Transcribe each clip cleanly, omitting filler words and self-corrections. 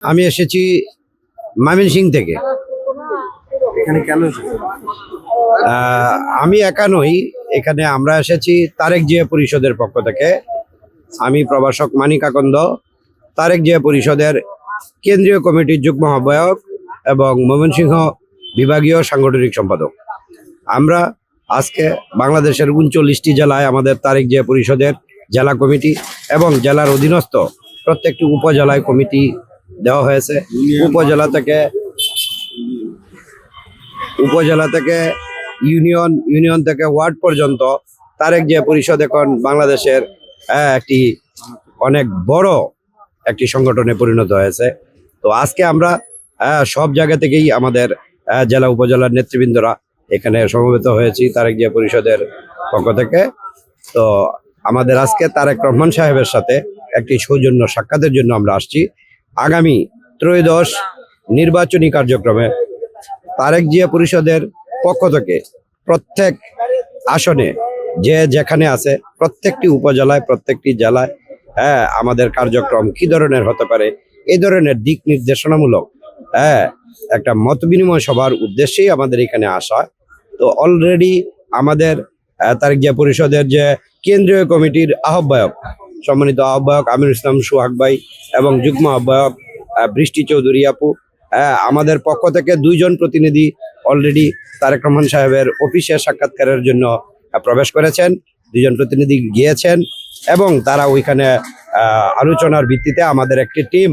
আমি এসেছি ময়মনসিংহ থেকে। এখানে কেন এসেছেন? আমি একা নই, এখানে আমরা এসেছি তারেক জিয়া পরিষদের পক্ষ থেকে। আমি প্রভাষক মানিক আকন্দ, তারেক জিয়া পরিষদের কেন্দ্রীয় কমিটির যুগ্ম আহ্বায়ক এবং ময়মনসিংহ বিভাগীয় সাংগঠনিক সম্পাদক। আমরা আজকে বাংলাদেশের 39টি জেলায় আমাদের তারেক জিয়া পরিষদের জেলা কমিটি এবং জেলার অধীনস্থ প্রত্যেকটি উপজেলায় কমিটি দেওয়া হয়েছে। উপজেলা থেকে ইউনিয়ন থেকে ওয়ার্ড পর্যন্ত তারেক জিয়া পরিষদ এখন বাংলাদেশের একটি অনেক বড় একটি সংগঠনে পরিণত হয়েছে। তো আজকে আমরা সব জায়গা থেকেই আমাদের জেলা উপজেলার নেতৃবৃন্দরা এখানে সমবেত হয়েছি তারেক জিয়া পরিষদের পক্ষ থেকে। তো আমাদের আজকে তারেক রহমান সাহেবের সাথে একটি সৌজন্য সাক্ষাতের জন্য আমরা আসছি। আগামী ত্রয়োদশ নির্বাচনী কার্যক্রমে তারেক জিয়া পরিষদের পক্ষ থেকে প্রত্যেক আসনে যে যেখানে আছে প্রত্যেকটি উপজেলায় প্রত্যেকটি জেলায় আমাদের কার্যক্রম কি ধরনের হতে পারে এই ধরনের দিক নির্দেশনামূলক একটা মত বিনিময় সভার উদ্দেশ্যেই আমাদের এখানে আসা। তো অলরেডি আমাদের তারেক জিয়া পরিষদের যে কেন্দ্রীয় কমিটির আহ্বায়ক, সম্মানিত আহ্বায়ক আমির ইসলাম সোহাগ ভাই এবং যুগ্ম আহ্বায়ক বৃষ্টি চৌধুরী আপু, আমাদের পক্ষ থেকে 2 জন প্রতিনিধি অলরেডি তারেক রহমান সাহেবের অফিসে সাক্ষাৎকারের জন্য প্রবেশ করেছেন। 2 জন প্রতিনিধি গিয়েছেন এবং তারা ওইখানে আলোচনার ভিত্তিতে আমাদের একটি টিম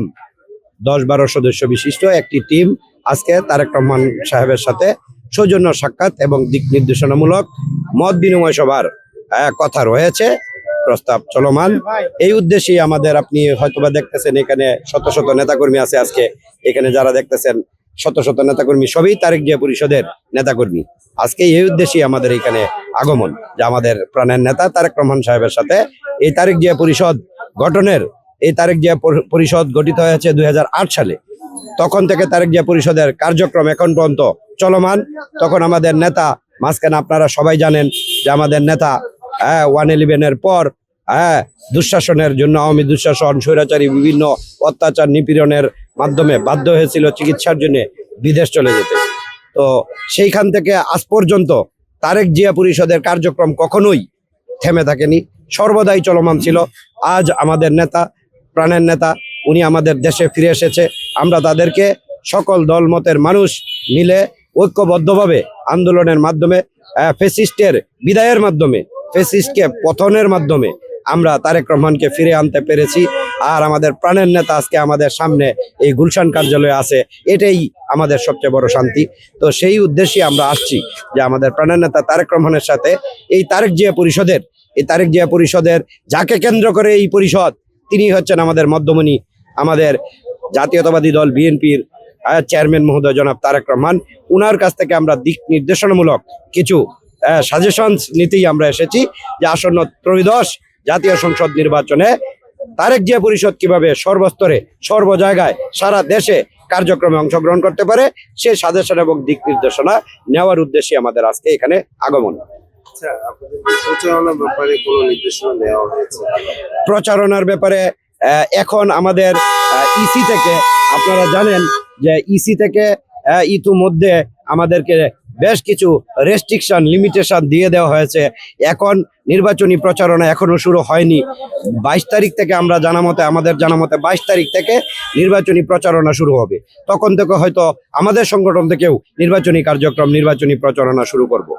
10-12 সদস্য বিশিষ্ট একটি টিম আজকে তারেক রহমান সাহেবের সাথে সৌজন্য সাক্ষাৎ এবং দিক নির্দেশনামূলক মত বিনিময় সভার কথা রয়েছে, প্রস্তাব চলমান। এই উদ্দেশ্যেই আমাদের, আপনি হয়তোবা দেখতেছেন এখানে শত শত নেতাকর্মী আছে। আজকে এখানে যারা দেখতেছেন শত শত নেতাকর্মী সবই তারেক জিয়া পরিষদের নেতাকর্মী। আজকে এই উদ্দেশ্যেই আমাদের এখানে আগমন, যে আমাদের প্রাণের নেতা তারেক রহমান সাহেবের সাথে এই তারেক জিয়া পরিষদ গঠনের, এই তারেক জিয়া পরিষদ গঠিত হয়েছে 2008 সালে। তখন থেকে তারেক জিয়া পরিষদের কার্যক্রম এখন পর্যন্ত চলমান। তখন আমাদের নেতা, মাঝখানে আপনারা সবাই জানেন যে আমাদের নেতা 111-এর পর দুঃশাসনের জন্য, আওয়ামী দুঃশাসন, স্বৈরাচারী বিভিন্ন অত্যাচার নিপীড়নের মাধ্যমে বাধ্য হয়েছিল চিকিৎসার জন্য বিদেশ চলে যেতে। তো সেইখান থেকে আজ পর্যন্ত তারেক জিয়া পরিষদের কার্যক্রম কখনোই থেমে থাকেনি, সর্বদাই চলমান ছিল। আজ আমাদের নেতা, প্রাণের নেতা, উনি আমাদের দেশে ফিরে এসেছে। আমরা তাদেরকে সকল দলমতের মানুষ মিলে ঐক্যবদ্ধভাবে আন্দোলনের মাধ্যমে, ফ্যাসিস্টের বিদায়ের মাধ্যমে, ফ্যাসিস্টকে পতনের মাধ্যমে আমরা তারেক রহমানকে ফিরে আনতে পেরেছি। আর আমাদের প্রাণের নেতা আজকে আমাদের সামনে এই গুলশান কার্যালয়ে আছে, এটাই আমাদের সবচেয়ে বড় শান্তি। তো সেই উদ্দেশ্যে আমরা আসছি যে আমাদের প্রাণের নেতা তারেক রহমানের সাথে এই তারেক জিয়া পরিষদের যাকে কেন্দ্র করে এই পরিষদ, তিনি হচ্ছেন আমাদের মধ্যমণি, আমাদের জাতীয়তাবাদী দল বিএনপির চেয়ারম্যান মহোদয় জনাব তারেক রহমান। উনার কাছ থেকে আমরা দিক নির্দেশনামূলক কিছু সাজেশনস নিতেই আমরা এসেছি, যে আসন্ন ত্রয়োদশ জাতীয় সংসদ নির্বাচনে তারেক জিয়া পরিষদ কিভাবে সর্বস্তরে, সর্ব জায়গায়, সারা দেশে কার্যক্রমে অংশগ্রহণ করতে পারে, সে সাজেশন এবং দিক নির্দেশনা নেওয়ার উদ্দেশ্যে আমাদের আজকে এখানে আগমন। প্রচারণার ব্যাপারে এখন আমাদের ইসি থেকে, আপনারা জানেন যে ইসি থেকে ইতিমধ্যে আমাদেরকে বেশ কিছু রেস্ট্রিকশন, লিমিটেশন দিয়ে দেওয়া হয়েছে। এখন নির্বাচনী প্রচারণা এখনো শুরু হয়নি। 22 তারিখ থেকে আমাদের জানামতে 22 তারিখ থেকে নির্বাচনী প্রচারণা শুরু হবে। তখন থেকে হয়তো আমাদের সংগঠন থেকেও নির্বাচনী কার্যক্রম, নির্বাচনী প্রচারণা শুরু করব।